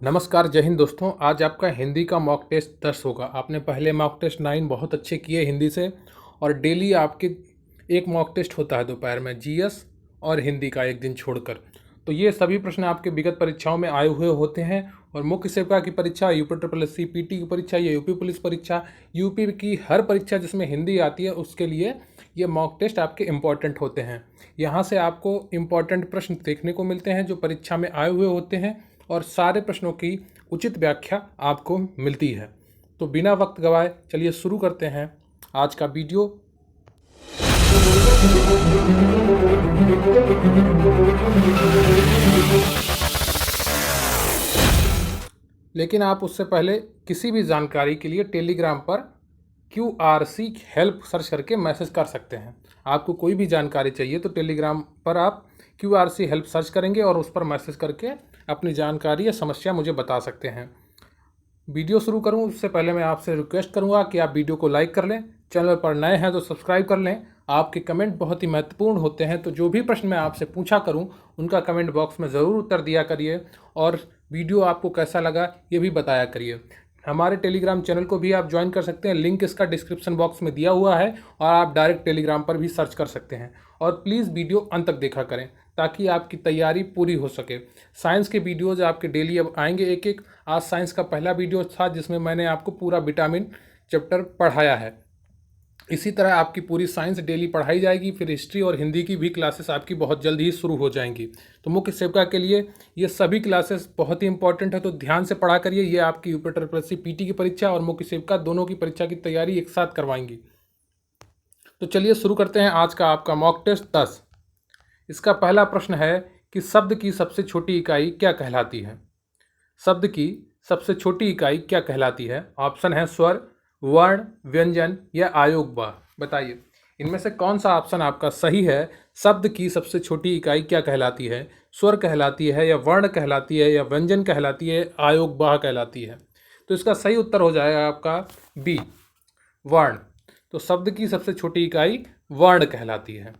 नमस्कार, जय हिंद दोस्तों। आज आपका हिंदी का मॉक टेस्ट 10 होगा। आपने पहले मॉक टेस्ट 9 बहुत अच्छे किए हिंदी से, और डेली आपके एक मॉक टेस्ट होता है दोपहर में, जीएस और हिंदी का एक दिन छोड़कर। तो ये सभी प्रश्न आपके विगत परीक्षाओं में आए हुए होते हैं, और मुख्य सेविका की परीक्षा, यूपी ट्रिपल एससी, पीटी की परीक्षा, या यूपी पुलिस परीक्षा, यूपी की हर परीक्षा जिसमें हिंदी आती है उसके लिए ये मॉक टेस्ट आपके इम्पॉर्टेंट होते हैं। यहाँ से आपको इम्पॉर्टेंट प्रश्न देखने को मिलते हैं जो परीक्षा में आए हुए होते हैं, और सारे प्रश्नों की उचित व्याख्या आपको मिलती है। तो बिना वक्त गवाए चलिए शुरू करते हैं आज का वीडियो। लेकिन आप उससे पहले किसी भी जानकारी के लिए टेलीग्राम पर QRC हेल्प सर्च करके मैसेज कर सकते हैं। आपको कोई भी जानकारी चाहिए तो टेलीग्राम पर आप QRC हेल्प सर्च करेंगे और उस पर मैसेज करके अपनी जानकारी या समस्या मुझे बता सकते हैं। वीडियो शुरू करूं उससे पहले मैं आपसे रिक्वेस्ट करूंगा कि आप वीडियो को लाइक कर लें, चैनल पर नए हैं तो सब्सक्राइब कर लें। आपके कमेंट बहुत ही महत्वपूर्ण होते हैं, तो जो भी प्रश्न मैं आपसे पूछा करूं उनका कमेंट बॉक्स में ज़रूर उत्तर दिया करिए, और वीडियो आपको कैसा लगा ये भी बताया करिए। हमारे टेलीग्राम चैनल को भी आप ज्वाइन कर सकते हैं, लिंक इसका डिस्क्रिप्शन बॉक्स में दिया हुआ है, और आप डायरेक्ट टेलीग्राम पर भी सर्च कर सकते हैं। और प्लीज़ वीडियो अंत तक देखा करें ताकि आपकी तैयारी पूरी हो सके। साइंस के वीडियोज़ आपके डेली अब आएंगे एक एक। आज साइंस का पहला वीडियो था जिसमें मैंने आपको पूरा विटामिन चैप्टर पढ़ाया है। इसी तरह आपकी पूरी साइंस डेली पढ़ाई जाएगी। फिर हिस्ट्री और हिंदी की भी क्लासेस आपकी बहुत जल्द ही शुरू हो जाएंगी। तो मुख्य सेविका के लिए ये सभी क्लासेस बहुत ही इंपॉर्टेंट है, तो ध्यान से पढ़ा करिए। ये आपकी यूपी ट्रिपल एससी पीटी की परीक्षा और मुख्य सेविका दोनों की परीक्षा की तैयारी एक साथ करवाएंगी। तो चलिए शुरू करते हैं आज का आपका मॉक टेस्ट 10। इसका पहला प्रश्न है कि शब्द की सबसे छोटी इकाई क्या कहलाती है। शब्द की सबसे छोटी इकाई क्या कहलाती है। ऑप्शन है स्वर, वर्ण, व्यंजन या आयोगवाह। बताइए इनमें से कौन सा ऑप्शन आपका सही है। शब्द की सबसे छोटी इकाई क्या कहलाती है। स्वर कहलाती है, या वर्ण कहलाती है, या व्यंजन कहलाती है, आयोगवाह कहलाती है। तो इसका सही उत्तर हो जाएगा आपका बी, वर्ण। तो शब्द की सबसे छोटी इकाई वर्ण कहलाती है।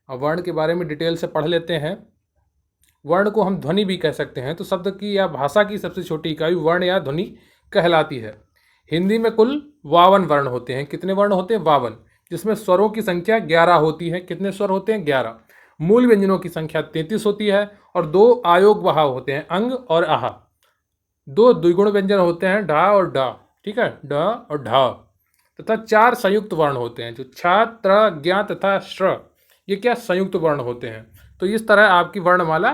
अब वर्ण के बारे में डिटेल से पढ़ लेते हैं। वर्ण को हम ध्वनि भी कह सकते हैं। तो शब्द की या भाषा की सबसे छोटी इकाई वर्ण या ध्वनि कहलाती है। हिंदी में कुल 52 वर्ण होते हैं। कितने वर्ण होते हैं? 52, जिसमें स्वरों की संख्या 11 होती है। कितने स्वर होते हैं? 11। मूल व्यंजनों की संख्या 33 होती है, और 2 आयोगवाह होते हैं, अंग और आह। 2 द्विगुण व्यंजन होते हैं, ढा और डा। ठीक है, ड और ढा। तथा 4 संयुक्त वर्ण होते हैं, जो छ, त्र, ज्ञ तथा श्र। ये क्या संयुक्त वर्ण होते हैं। तो इस तरह आपकी वर्णमाला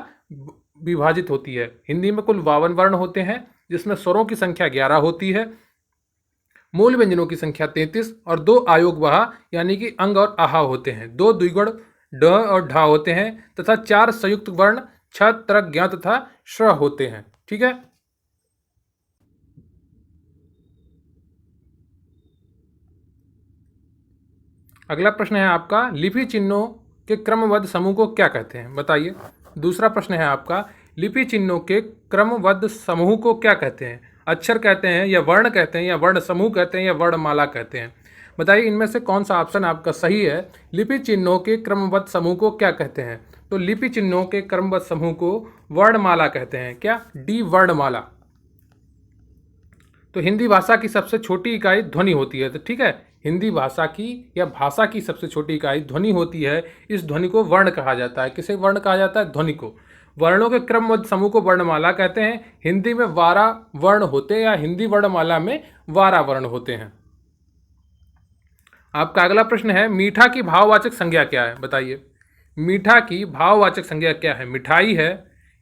विभाजित होती है। हिंदी में कुल 52 वर्ण होते हैं, जिसमें स्वरों की संख्या 11 होती है, मूल व्यंजनों की संख्या 33, और 2 आयोगवाह यानी कि अंग और आहा होते हैं। 2 द्विगुण ड और ढा होते हैं, तथा 4 संयुक्त वर्ण छ, त्र, ज्ञ तथा श्र होते हैं। ठीक है। अगला प्रश्न है आपका, लिपि चिन्हों के क्रमबद्ध समूह को क्या कहते हैं। बताइए। दूसरा प्रश्न है आपका, लिपि चिन्हों के क्रमबद्ध समूह को क्या कहते हैं। अक्षर कहते हैं, या वर्ण कहते हैं, या वर्ण समूह कहते हैं, या वर्णमाला कहते हैं। बताइए इनमें से कौन सा ऑप्शन आपका सही है। लिपि चिन्हों के क्रमबद्ध समूह को क्या कहते हैं। तो लिपि चिन्हों के क्रमबद्ध समूह को वर्णमाला कहते हैं। क्या? डी, वर्णमाला। तो हिंदी भाषा की सबसे छोटी इकाई ध्वनि होती है। तो ठीक है, हिंदी भाषा की या भाषा की सबसे छोटी इकाई ध्वनि होती है। इस ध्वनि को वर्ण कहा जाता है। किसे वर्ण कहा जाता है? ध्वनि को। वर्णों के क्रमबद्ध समूह को वर्णमाला कहते हैं। हिंदी में 12 वर्ण होते हैं, या हिंदी वर्णमाला में 12 वर्ण होते हैं। आपका अगला प्रश्न है, मीठा की भाववाचक संज्ञा क्या है। बताइए मीठा की भाववाचक संज्ञा क्या है। मिठाई है,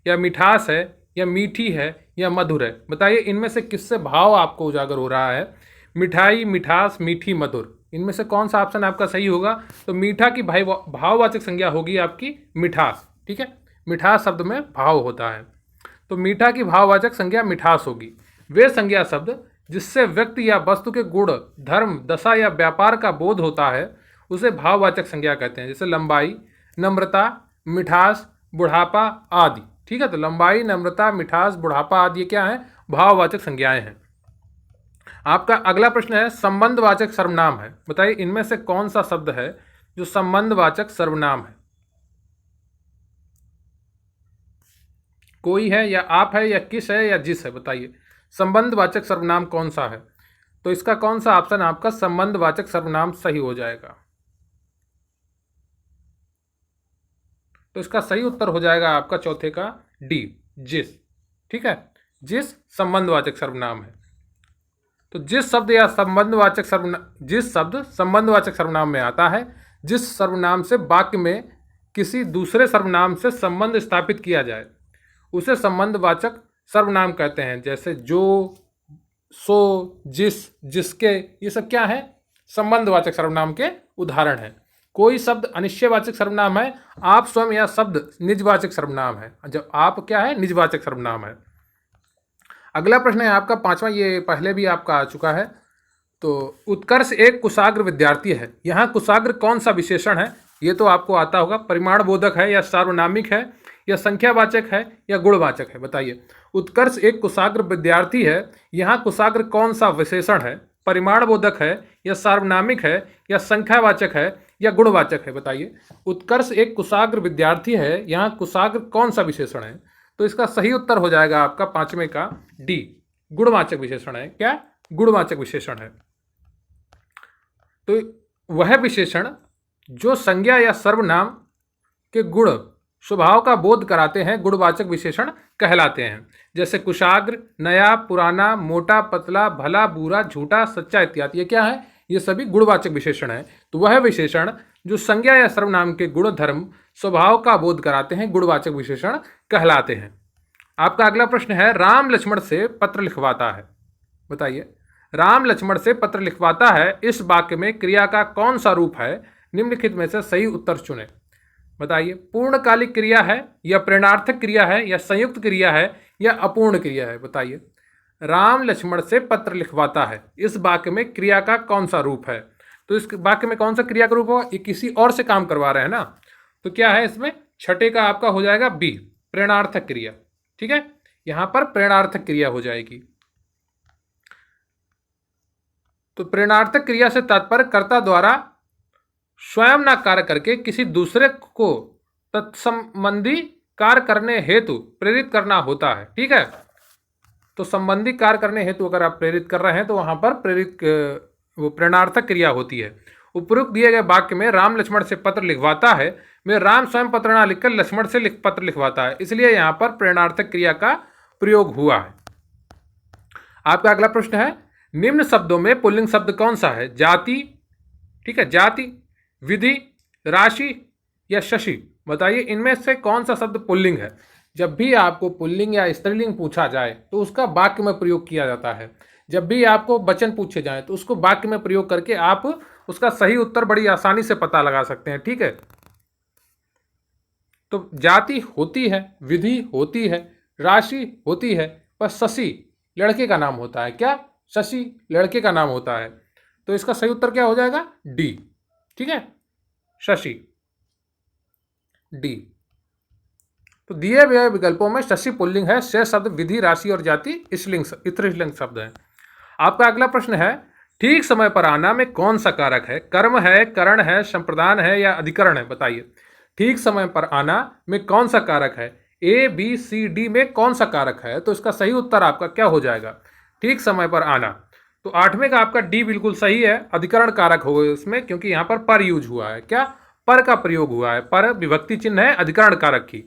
या मिठास है, या मीठी है, या मधुर है। बताइए इनमें से किससे भाव आपको उजागर हो रहा है। मिठाई, मिठास, मीठी, मधुर। इनमें से कौन सा ऑप्शन आपका सही होगा। तो मीठा की भाववाचक संज्ञा होगी आपकी मिठास। ठीक है, मिठास शब्द में भाव होता है, तो मीठा की भाववाचक संज्ञा मिठास होगी। वे संज्ञा शब्द जिससे व्यक्ति या वस्तु के गुण, धर्म, दशा या व्यापार का बोध होता है उसे भाववाचक संज्ञा कहते हैं। जैसे लंबाई, नम्रता, मिठास, बुढ़ापा आदि। ठीक है, तो लंबाई, नम्रता, मिठास, बुढ़ापा आदि ये क्या है? भाववाचक संज्ञाएं हैं। आपका अगला प्रश्न है, संबंधवाचक सर्वनाम है। बताइए इनमें से कौन सा शब्द है जो संबंधवाचक सर्वनाम है। कोई है या आप है या किस है या जिस है, बताइए। संबंधवाचक सर्वनाम कौन सा है? तो इसका कौन सा ऑप्शन आपका संबंधवाचक सर्वनाम सही हो जाएगा? तो इसका सही उत्तर हो जाएगा आपका चौथे का डी, जिस। ठीक है, जिस संबंधवाचक सर्वनाम है। तो जिस शब्द या संबंधवाचक सर्वनाम, जिस शब्द संबंधवाचक सर्वनाम में आता है, जिस सर्वनाम से वाक्य में किसी दूसरे सर्वनाम से संबंध स्थापित किया जाए, उसे संबंधवाचक सर्वनाम कहते हैं। जैसे जो, सो, जिस, जिसके, ये सब क्या है? संबंधवाचक सर्वनाम के उदाहरण हैं। कोई शब्द अनिश्चयवाचक सर्वनाम है, आप स्वयं या शब्द निजवाचक सर्वनाम है। जब आप क्या है? निजवाचक सर्वनाम है। अगला प्रश्न है आपका पांचवा, ये पहले भी आपका आ चुका है। तो उत्कर्ष एक कुशाग्र विद्यार्थी है। यहाँ कुशाग्र कौन सा विशेषण है? ये तो आपको आता होगा। परिमाण बोधक है या सार्वनामिक है या संख्यावाचक है या गुणवाचक है, बताइए। उत्कर्ष एक कुशाग्र विद्यार्थी है, यहाँ कुशाग्र कौन सा विशेषण है? परिमाण बोधक है या सार्वनामिक है या संख्यावाचक है या गुणवाचक है, बताइए। उत्कर्ष एक कुशाग्र विद्यार्थी है, यहाँ कुशाग्र कौन सा विशेषण है? तो इसका सही उत्तर हो जाएगा आपका पांचवें का डी, गुणवाचक विशेषण है। क्या? गुणवाचक विशेषण है। तो वह विशेषण जो संज्ञा या सर्वनाम के गुण स्वभाव का बोध कराते हैं, गुणवाचक विशेषण कहलाते हैं। जैसे कुशाग्र, नया, पुराना, मोटा, पतला, भला, बुरा, झूठा, सच्चा इत्यादि। ये क्या है? ये सभी गुणवाचक विशेषण है। तो वह विशेषण जो संज्ञा या सर्वनाम के गुण धर्म स्वभाव का बोध कराते हैं, गुणवाचक विशेषण कहलाते हैं। आपका अगला प्रश्न है, राम लक्ष्मण से पत्र लिखवाता है, बताइए। राम लक्ष्मण से पत्र लिखवाता है, इस वाक्य में क्रिया का कौन सा रूप है? निम्नलिखित में से सही उत्तर चुनें, बताइए। पूर्णकालिक क्रिया है या प्रेरणार्थक क्रिया है या संयुक्त क्रिया है या अपूर्ण क्रिया है, बताइए। राम लक्ष्मण से पत्र लिखवाता है, इस वाक्य में क्रिया का कौन सा रूप है? तो इस वाक्य में कौन सा क्रिया का रूप होगा? ये किसी और से काम करवा रहे हैं ना, तो क्या है इसमें? छठे का आपका हो जाएगा बी, प्रेरणार्थक क्रिया। ठीक है, यहां पर प्रेरणार्थक क्रिया हो जाएगी। तो प्रेरणार्थक क्रिया से तात्पर्य कर्ता द्वारा स्वयं न कार्य करके किसी दूसरे को तत्संबंधी कार्य करने हेतु प्रेरित करना होता है। ठीक है, तो संबंधी कार्य करने हेतु अगर आप प्रेरित कर रहे हैं तो वहां पर प्रेरित वो प्रेरणार्थक क्रिया होती है। उपरोक्त दिए गए वाक्य में राम लक्ष्मण से पत्र लिखवाता है में राम स्वयं पत्र ना लिखकर लक्ष्मण से पत्र लिखवाता है, इसलिए यहां पर प्रेरणार्थक क्रिया का प्रयोग हुआ है। आपका अगला प्रश्न है, निम्न शब्दों में पुल्लिंग शब्द कौन सा है? जाति, ठीक है, जाति, विधि, राशि या शशि, बताइए। इनमें से कौन सा शब्द पुल्लिंग है? जब भी आपको पुल्लिंग या स्त्रीलिंग पूछा जाए तो उसका वाक्य में प्रयोग किया जाता है। जब भी आपको वचन पूछे जाए तो उसको वाक्य में प्रयोग करके आप उसका सही उत्तर बड़ी आसानी से पता लगा सकते हैं। ठीक है, तो जाति होती है, विधि होती है, राशि होती है, पर शशि लड़के का नाम होता है। क्या? शशि लड़के का नाम होता है। तो इसका सही उत्तर क्या हो जाएगा? डी। ठीक है, शशि, डी। तो दिए हुए विकल्पों में शशि पुल्लिंग है, शेष शब्द विधि, राशि और जाति स्त्रीलिंग शब्द है। आपका अगला प्रश्न है, ठीक समय पर आना में कौन सा कारक है? कर्म है, करण है, संप्रदान है या अधिकरण है, बताइए। ठीक समय पर आना में कौन सा कारक है? ए, बी, सी, डी में कौन सा कारक है? तो इसका सही उत्तर आपका क्या हो जाएगा? ठीक समय पर आना। तो आठवें का आपका डी बिल्कुल सही है, अधिकरण कारक होगा इसमें, क्योंकि यहाँ पर यूज हुआ है। क्या? पर का प्रयोग हुआ है, पर विभक्ति चिन्ह है अधिकरण कारक की।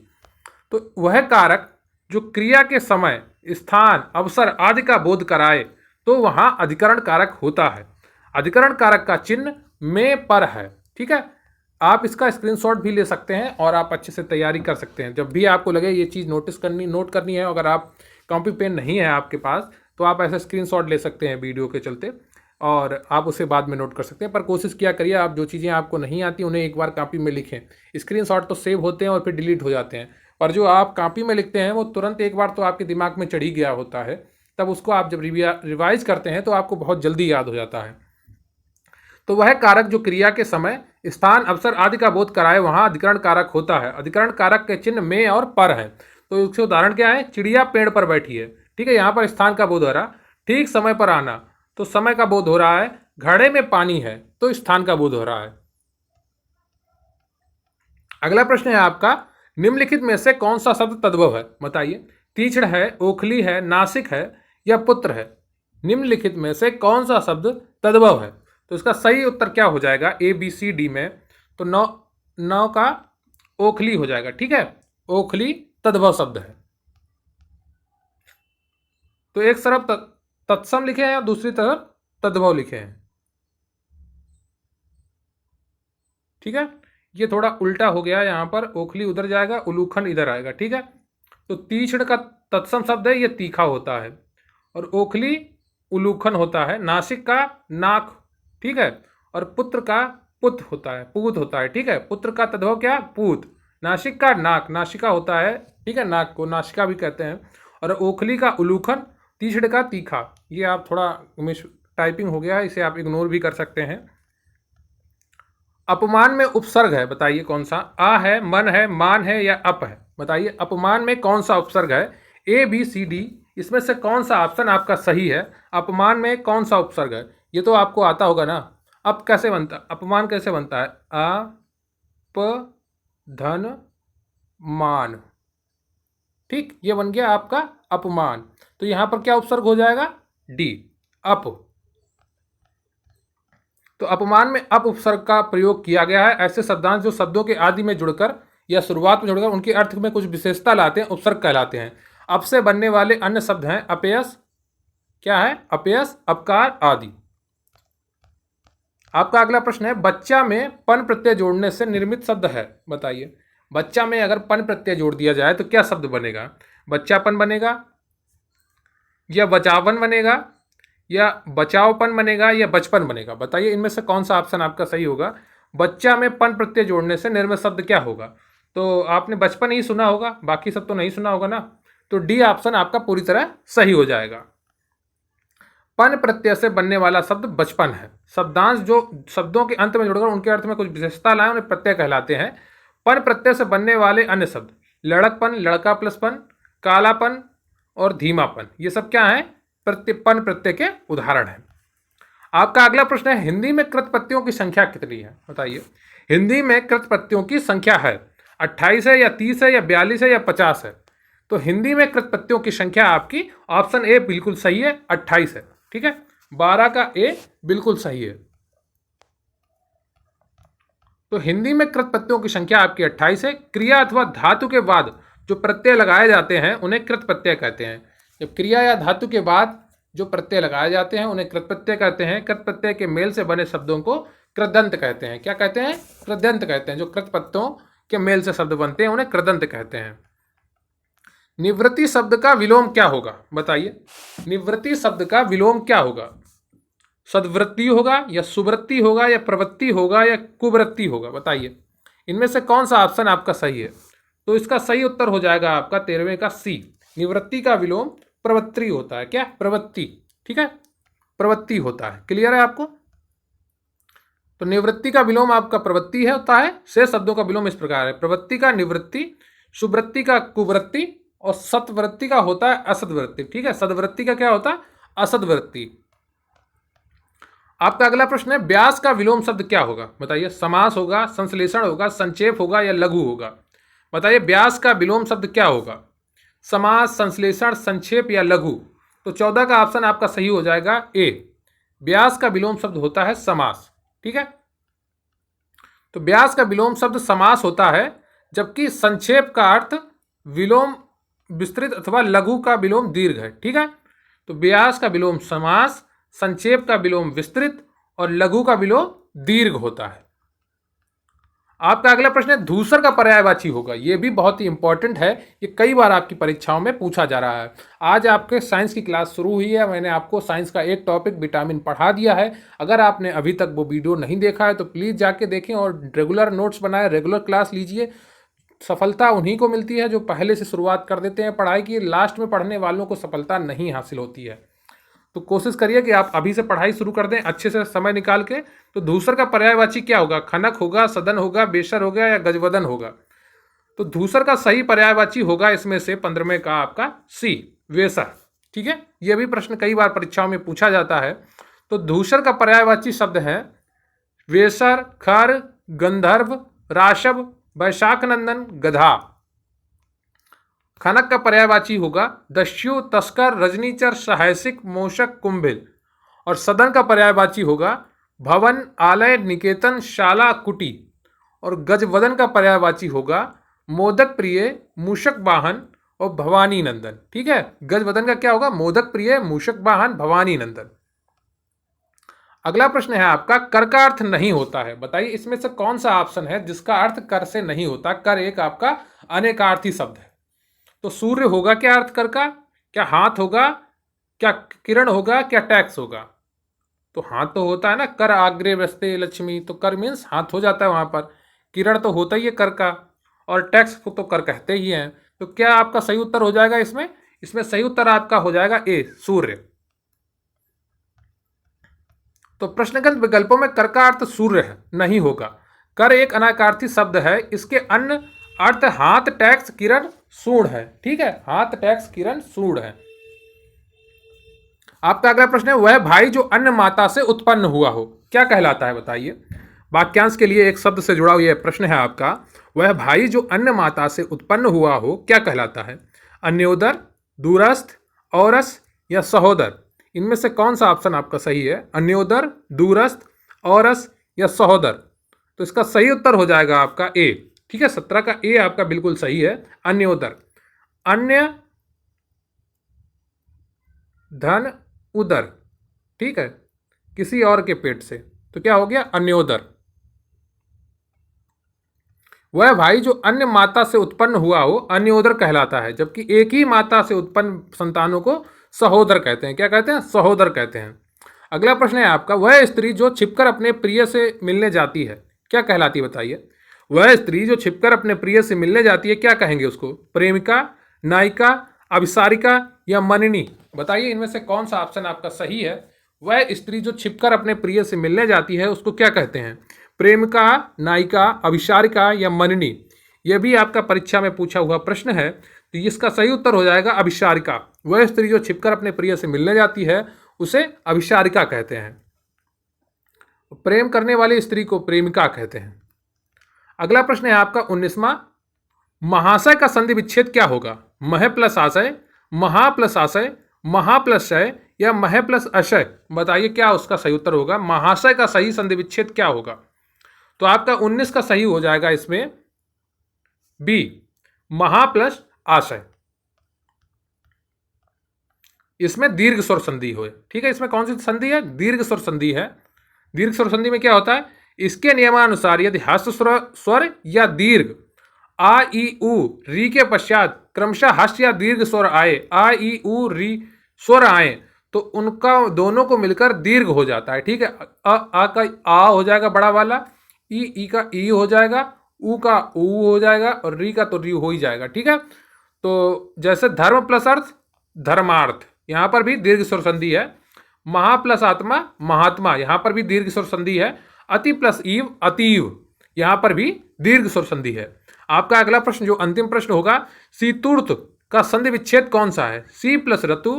तो वह कारक जो क्रिया के समय, स्थान, अवसर आदि का बोध कराए तो वहां अधिकरण कारक होता है। अधिकरण कारक का चिन्ह में पर है। ठीक है, आप इसका स्क्रीनशॉट भी ले सकते हैं और आप अच्छे से तैयारी कर सकते हैं। जब भी आपको लगे ये चीज़ नोट करनी है, अगर आप कॉपी पेन नहीं है आपके पास तो आप ऐसे स्क्रीनशॉट ले सकते हैं वीडियो के चलते, और आप उसे बाद में नोट कर सकते हैं। पर कोशिश किया करिए आप जो चीज़ें आपको नहीं आती उन्हें एक बार कॉपी में लिखें। स्क्रीनशॉट तो सेव होते हैं और फिर डिलीट हो जाते हैं, पर जो आप कॉपी में लिखते हैं वो तुरंत एक बार तो आपके दिमाग में चढ़ ही गया होता है, तब उसको आप जब रिवाइज करते हैं तो आपको बहुत जल्दी याद हो जाता है। तो वह कारक जो क्रिया के समय, स्थान, अवसर आदि का बोध कराए वहाँ अधिकरण कारक होता है। अधिकरण कारक के चिन्ह में और पर है। तो इसके उदाहरण क्या है? चिड़िया पेड़ पर बैठी है। ठीक है, यहाँ पर स्थान का बोध हो रहा। ठीक समय पर आना, तो समय का बोध हो रहा है। घड़े में पानी है, तो स्थान का बोध हो रहा है। अगला प्रश्न है आपका, निम्नलिखित में से कौन सा शब्द तद्भव है, बताइए। तीक्ष्ण है, ओखली है, नासिक है या पुत्र है। निम्नलिखित में से कौन सा शब्द तद्भव है, तो इसका सही उत्तर क्या हो जाएगा ए बी सी डी में, तो नौ का ओखली हो जाएगा। ठीक है, ओखली तद्भव शब्द है। तो एक तरफ तत्सम लिखे हैं और दूसरी तरफ तद्भव लिखे हैं। ठीक है, ये थोड़ा उल्टा हो गया, यहां पर ओखली उधर जाएगा, उलूखन इधर आएगा। ठीक है, तो तीक्ष्ण का तत्सम शब्द है, ये तीखा होता है, और ओखली उलूखन होता है। नासिक का नाक, ठीक है, और पुत्र का पुत होता है, पूत होता है। ठीक है, पुत्र का तद्भव क्या, पूत। नासिक का नाक, नासिका होता है। ठीक है, नाक को नासिका भी कहते हैं। और ओखली का उलूखन, तीक्ष्ण का तीखा। ये आप थोड़ा मिस टाइपिंग हो गया, इसे आप इग्नोर भी कर सकते हैं। अपमान में उपसर्ग है, बताइए कौन सा। आ है, मन है, मान है या अप है, बताइए। अपमान में कौन सा उपसर्ग है, ए बी सी डी, इसमें से कौन सा ऑप्शन आपका सही है। अपमान में कौन सा उपसर्ग है, ये तो आपको आता होगा ना। अप कैसे बनता, अपमान कैसे बनता है, आ प धन मान। ठीक, ये बन गया आपका अपमान। तो यहां पर क्या उपसर्ग हो जाएगा, डी, अप। तो अपमान में अप उपसर्ग का प्रयोग किया गया है। ऐसे शब्दांश जो शब्दों के आदि में जुड़कर या शुरुआत में जुड़कर उनके अर्थ में कुछ विशेषता लाते हैं, उपसर्ग कहलाते हैं। अब से बनने वाले अन्य शब्द हैं अपयश, क्या है, अपयश, अपकार आदि। आपका अगला प्रश्न है, बच्चा में पन प्रत्यय जोड़ने से निर्मित शब्द है, बताइए। बच्चा में अगर पन प्रत्यय जोड़ दिया जाए तो क्या शब्द बनेगा, बच्चापन बनेगा या बचावन बनेगा या बचावपन बनेगा या बचपन बनेगा, बताइए। इनमें से कौन सा ऑप्शन आपका सही होगा। बच्चा में पन प्रत्यय जोड़ने से निर्मित शब्द क्या होगा, तो आपने बचपन ही सुना होगा, बाकी सब तो नहीं सुना होगा ना। तो डी ऑप्शन आपका पूरी तरह सही हो जाएगा। पन प्रत्यय से बनने वाला शब्द बचपन है। शब्दांश जो शब्दों के अंत में जुड़कर उनके अर्थ में कुछ विशेषता लाए उन्हें प्रत्यय कहलाते हैं। पन प्रत्यय से बनने वाले अन्य शब्द लड़कपन, लड़का प्लसपन, कालापन और धीमापन, ये सब क्या है, पन प्रत्यय के उदाहरण हैं। आपका अगला प्रश्न है, हिंदी में कृत प्रत्ययों की संख्या कितनी है, बताइए। हिंदी में कृत प्रत्ययों की संख्या है 28 है या 30 है या 42 है या 50 है। तो हिंदी में कृत प्रत्ययों की संख्या आपकी ऑप्शन ए बिल्कुल सही है, 28 है। ठीक है, 12 का ए बिल्कुल सही है। तो हिंदी में कृत प्रत्ययों की संख्या आपकी 28 है। क्रिया अथवा धातु के बाद जो प्रत्यय लगाए जाते हैं उन्हें कृत प्रत्यय कहते हैं। जब क्रिया या धातु के बाद जो प्रत्यय लगाए जाते हैं उन्हें कृत प्रत्यय कहते हैं। कृत प्रत्यय के मेल से बने शब्दों को कृदंत कहते हैं। क्या कहते हैं, कृदंत कहते हैं। जो कृत प्रत्ययों के मेल से शब्द बनते हैं उन्हें कृदंत कहते हैं। निवृत्ति शब्द का विलोम क्या होगा, बताइए। निवृत्ति शब्द का विलोम क्या होगा, सद्वृत्ति होगा या सुवृत्ति होगा या प्रवृत्ति होगा या कुवृत्ति होगा, बताइए। इनमें से कौन सा ऑप्शन आपका सही है, तो इसका सही उत्तर हो जाएगा आपका 13वें का सी। निवृत्ति का विलोम प्रवृत्ति होता है, क्या, प्रवृत्ति। ठीक है, प्रवृत्ति होता है। क्लियर है आपको। तो निवृत्ति का विलोम आपका प्रवृत्ति है होता है। शेष शब्दों का विलोम इस प्रकार है, प्रवृत्ति का निवृत्ति, सुवृत्ति का कुवृत्ति और सत्वृत्ति का होता है असदवृत्ति। ठीक है, सदवृत्ति का क्या होता है, असदवृत्ति। आपका अगला प्रश्न है, व्यास का विलोम शब्द क्या होगा, बताइए। समास होगा, संश्लेषण होगा, संक्षेप होगा या लघु होगा, बताइए। व्यास का विलोम शब्द क्या होगा, समास, संश्लेषण, संक्षेप या लघु। तो 14 का ऑप्शन आपका सही हो जाएगा ए। व्यास का विलोम शब्द होता है समास। ठीक है, तो व्यास का विलोम शब्द समास होता है, जबकि संक्षेप का अर्थ विलोम विस्तृत अथवा लघु का विलोम दीर्घ है। ठीक है, तो व्यास का विलोम समास, संक्षेप का विलोम विस्तृत और लघु का विलोम दीर्घ होता है। आपका अगला प्रश्न है, धूसर का पर्यायवाची होगा। यह भी बहुत ही इंपॉर्टेंट है, ये कई बार आपकी परीक्षाओं में पूछा जा रहा है। आज आपके साइंस की क्लास शुरू हुई है, मैंने आपको साइंस का एक टॉपिक विटामिन पढ़ा दिया है। अगर आपने अभी तक वो वीडियो नहीं देखा है तो प्लीज़ जाके देखें और रेगुलर नोट्स बनाएं, रेगुलर क्लास लीजिए। सफलता उन्हीं को मिलती है जो पहले से शुरुआत कर देते हैं पढ़ाई की। लास्ट में पढ़ने वालों को सफलता नहीं हासिल होती है। तो कोशिश करिए कि आप अभी से पढ़ाई शुरू कर दें अच्छे से समय निकाल के। तो धूसर का पर्यायवाची क्या होगा, खनक होगा, सदन होगा, बेसर होगा या गजवदन होगा। तो धूसर का सही पर्यायवाची होगा इसमें से 15वें का आपका सी, वेसर। ठीक है, यह भी प्रश्न कई बार परीक्षाओं में पूछा जाता है। तो धूसर का पर्यायवाची शब्द है वेसर, खर, गंधर्व, राशव, वैशाख नंदन, गधा। खनक का पर्यायवाची होगा दस्यु, तस्कर, रजनीचर, साहसिक, मूषक, कुंभिल। और सदन का पर्यायवाची होगा भवन, आलय, निकेतन, शाला, कुटी। और गजवदन का पर्यायवाची होगा मोदक प्रिय, मूषक वाहन और भवानी नंदन। ठीक है, गजवदन का क्या होगा? मोदक प्रिय, मूषक वाहन, भवानी नंदन। अगला प्रश्न है आपका, कर का अर्थ नहीं होता है। बताइए इसमें से कौन सा ऑप्शन है जिसका अर्थ कर से नहीं होता? कर एक आपका अनेकार्थी शब्द है। तो सूर्य होगा क्या अर्थ कर का? क्या हाथ होगा? क्या किरण होगा? क्या टैक्स होगा? तो हाथ तो होता है ना, कर आग्रे वस्ते लक्ष्मी, तो कर मीन्स हाथ हो जाता है वहां पर। किरण तो होता ही है कर का, और टैक्स को तो कर कहते ही हैं। तो क्या आपका सही उत्तर हो जाएगा इसमें? इसमें सही उत्तर आपका हो जाएगा ए, सूर्य। तो प्रश्नगत विकल्पों में कर का अर्थ सूर्य है नहीं होगा। कर एक अनाकार्थी शब्द है, इसके अन्य अर्थ हाथ, टैक्स, किरण, सूढ़ है। ठीक है, हाथ, टैक्स, किरण, सूढ़ है। आपका अगला प्रश्न है, वह भाई जो अन्य माता से उत्पन्न हुआ हो क्या कहलाता है? बताइए। वाक्यांश के लिए एक शब्द से जुड़ा हुआ यह प्रश्न है आपका। वह भाई जो अन्य माता से उत्पन्न हुआ हो क्या कहलाता है? अन्योदर, दूरस्थ, औरस या सहोदर? इनमें से कौन सा ऑप्शन आपका सही है? अन्योदर, दूरस्थ, औरस या सहोदर? तो इसका सही उत्तर हो जाएगा आपका ए। ठीक है, 17 का ए आपका बिल्कुल सही है, अन्योदर। अन्य धन उदर, ठीक है, किसी और के पेट से, तो क्या हो गया? अन्योदर। वह भाई जो अन्य माता से उत्पन्न हुआ हो अन्योदर कहलाता है, जबकि एक ही माता से उत्पन्न संतानों को सहोदर कहते हैं। क्या कहते हैं? सहोदर कहते हैं। अगला प्रश्न है आपका, वह स्त्री जो छिपकर अपने प्रिय से मिलने जाती है क्या कहलाती है? बताइए। वह स्त्री जो छिपकर अपने प्रिय से मिलने जाती है क्या कहेंगे उसको? प्रेमिका, नायिका, अभिसारिका या मननी? बताइए इनमें से कौन सा ऑप्शन आपका सही है? वह स्त्री जो छिपकर अपने प्रिय से मिलने जाती है उसको क्या कहते हैं? प्रेमिका, नायिका, अभिसारिका या मननी? यह भी आपका परीक्षा में पूछा हुआ प्रश्न है, तो इसका सही उत्तर हो जाएगा अभिसारिका। वह स्त्री जो छिपकर अपने प्रिय से मिलने जाती है उसे अभिसारिका कहते हैं। प्रेम करने वाली स्त्री को प्रेमिका कहते हैं। अगला प्रश्न है आपका 19वां, महाशय का संधि विच्छेद क्या होगा? मह प्लस आशय, महा प्लस आशय, महा प्लस शय या मह प्लस अशय? बताइए क्या उसका सही उत्तर होगा? महाशय का सही संधि विच्छेद क्या होगा? तो आपका 19 का सही हो जाएगा इसमें बी, महा प्लस आशय। इसमें दीर्घ स्वर संधि हो। ठीक है, इसमें कौन सी संधि है? दीर्घ स्वर संधि है। दीर्घ स्वर संधि में क्या होता है? इसके नियमानुसार यदि हस्त स्वर या दीर्घ आ ई उ री के पश्चात क्रमशः हस्त या दीर्घ स्वर आए, आ ई उ री स्वर आए, तो उनका दोनों को मिलकर दीर्घ हो जाता है। ठीक है, आ का आ हो जाएगा बड़ा वाला, ई का ई हो जाएगा, ऊ का ऊ हो जाएगा और री का तो री हो ही जाएगा। ठीक है, तो जैसे धर्म प्लस अर्थ धर्मार्थ, यहां पर भी दीर्घ स्वर संधि है। महा प्लस आत्मा महात्मा, यहां पर भी दीर्घ स्वर संधि है। अति प्लस ईव अतीव, यहां पर भी दीर्घ स्वर संधि है। आपका अगला प्रश्न जो अंतिम प्रश्न होगा, शीतूर्त का संधि विच्छेद कौन सा है? सी प्लस ऋतु,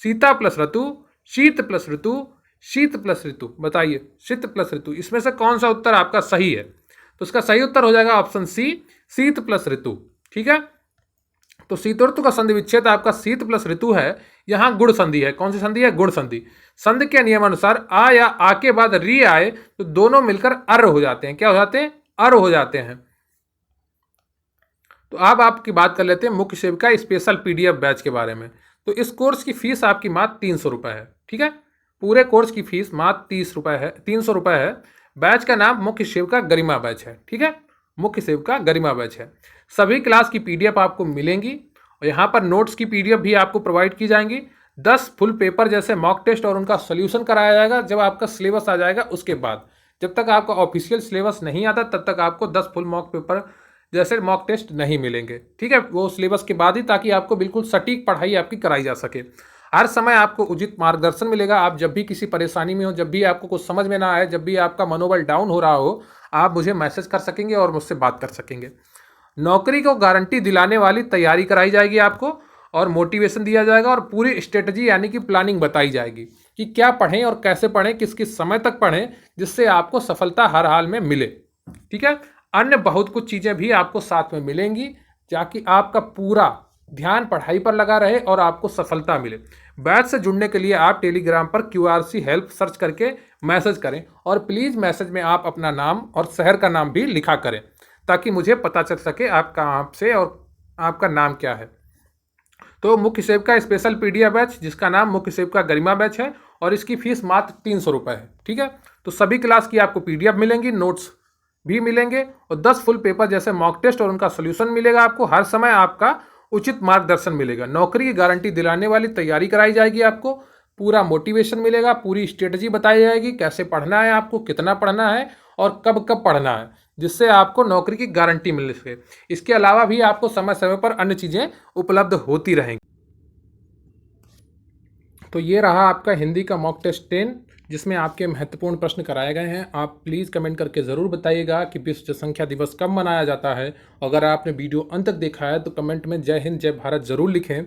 सीता प्लस ऋतु, शीत प्लस ऋतु, शीत प्लस ऋतु? बताइए, शीत प्लस ऋतु, इसमें से कौन सा उत्तर आपका सही है? तो इसका सही उत्तर हो जाएगा ऑप्शन सी, शीत प्लस ऋतु। ठीक है, तो शीतोर्तु का संधि विच्छेद आपका शीत प्लस ऋतु है। यहां गुण संधि है। कौन सी संधि है? गुण संधि। संधि के नियमानुसार आ या आ के बाद री आए तो दोनों मिलकर अर हो जाते हैं। क्या हो जाते हैं? अर हो जाते हैं। तो अब आपकी बात कर लेते हैं मुख्य सेविका स्पेशल पीडीएफ बैच के बारे में। तो इस कोर्स की फीस आपकी मात्र 300 रुपये है। ठीक है, पूरे कोर्स की फीस मात्र 30 रुपये है, 300 रुपये है। बैच का नाम मुख्य सेविका गरिमा बैच है। ठीक है, मुख्य सेविका गरिमा बैच है। सभी क्लास की पीडीएफ आपको मिलेंगी और यहाँ पर नोट्स की पीडीएफ भी आपको प्रोवाइड की जाएंगी। 10 फुल पेपर जैसे मॉक टेस्ट और उनका सोल्यूशन कराया जाएगा जब आपका सिलेबस आ जाएगा उसके बाद। जब तक आपका ऑफिशियल सिलेबस नहीं आता तब तक आपको 10 फुल मॉक पेपर जैसे मॉक टेस्ट नहीं मिलेंगे। ठीक है, वो सिलेबस के बाद ही, ताकि आपको बिल्कुल सटीक पढ़ाई आपकी कराई जा सके। हर समय आपको उचित मार्गदर्शन मिलेगा। आप जब भी किसी परेशानी में हो, जब भी आपको कुछ समझ में ना आए, जब भी आपका मनोबल डाउन हो रहा हो, आप मुझे मैसेज कर सकेंगे और मुझसे बात कर सकेंगे। नौकरी को गारंटी दिलाने वाली तैयारी कराई जाएगी आपको और मोटिवेशन दिया जाएगा और पूरी स्ट्रेटजी यानी कि प्लानिंग बताई जाएगी कि क्या पढ़ें और कैसे पढ़ें, किस किस समय तक पढ़ें, जिससे आपको सफलता हर हाल में मिले। ठीक है, अन्य बहुत कुछ चीज़ें भी आपको साथ में मिलेंगी ताकि आपका पूरा ध्यान पढ़ाई पर लगा रहे और आपको सफलता मिले। बैच से जुड़ने के लिए आप टेलीग्राम पर QRC हेल्प सर्च करके मैसेज करें और प्लीज़ मैसेज में आप अपना नाम और शहर का नाम भी लिखा करें ताकि मुझे पता चल सके आप कहाँ से और आपका नाम क्या है। तो मुख्य सेव का स्पेशल PDF बैच जिसका नाम मुख्य सेव का गरिमा बैच है और इसकी फीस मात्र 300 रुपये है। ठीक है, तो सभी क्लास की आपको PDF मिलेंगी, नोट्स भी मिलेंगे और 10 फुल पेपर जैसे मॉक टेस्ट और उनका सोल्यूशन मिलेगा आपको। हर समय आपका उचित मार्गदर्शन मिलेगा। नौकरी की गारंटी दिलाने वाली तैयारी कराई जाएगी आपको। पूरा मोटिवेशन मिलेगा, पूरी स्ट्रेटजी बताई जाएगी, कैसे पढ़ना है आपको, कितना पढ़ना है और कब कब पढ़ना है, जिससे आपको नौकरी की गारंटी मिल सके। इसके अलावा भी आपको समय समय पर अन्य चीज़ें उपलब्ध होती रहेंगी। तो ये रहा आपका हिंदी का मॉक टेस्ट 10 जिसमें आपके महत्वपूर्ण प्रश्न कराए गए हैं। आप प्लीज़ कमेंट करके ज़रूर बताइएगा कि विश्व जनसंख्या दिवस कब मनाया जाता है। अगर आपने वीडियो अंत तक देखा है तो कमेंट में जय हिंद जय भारत ज़रूर लिखें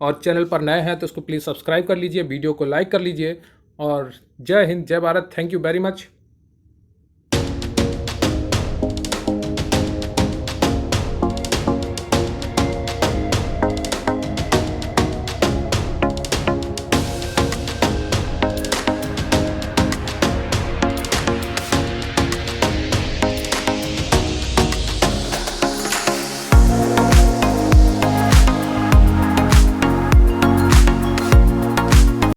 और चैनल पर नए हैं तो उसको प्लीज़ सब्सक्राइब कर लीजिए, वीडियो को लाइक कर लीजिए और जय हिंद जय Bharat. Thank you very much.